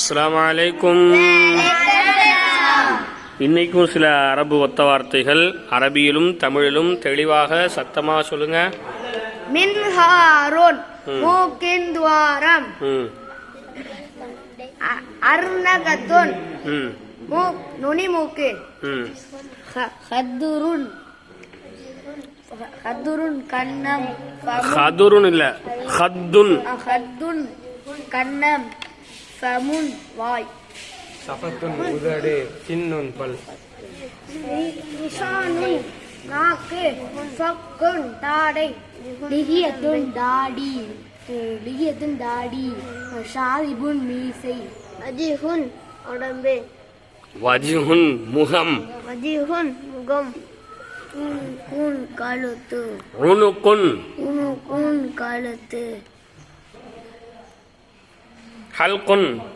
அஸ்ஸலாமு அலைக்கும். இன்னைக்கும் சில அரபு ஒத்த வார்த்தைகள் அரபியிலும் தமிழிலும் தெளிவாக சத்தமா சொல்லுங்க. மின்ஹாருன் மூக்கின் துவாரம், அர்னகத்துன் நுனி மூக்கு, ஹத்துருன் கன்னம், ஹதுருன் இல்ல ஹத்துன், ஹத்துன் கன்னம், ஃபமுன் வாய், சஃபத்துன் உதடு, சின்னுன் பல், லிசானுன் நாக்கு, ஃபக்குன் தாடை, லிஹியத்துன் தாடி, ஷாரிபுன் மீசை, வஜிஹுன் உடம்பு, வஜ்ஹுன் முகம், வஜிஹுன் முகம், உனுக்குன் கழுத்து, உனுக்குன் கழுத்து, ஹல்குன்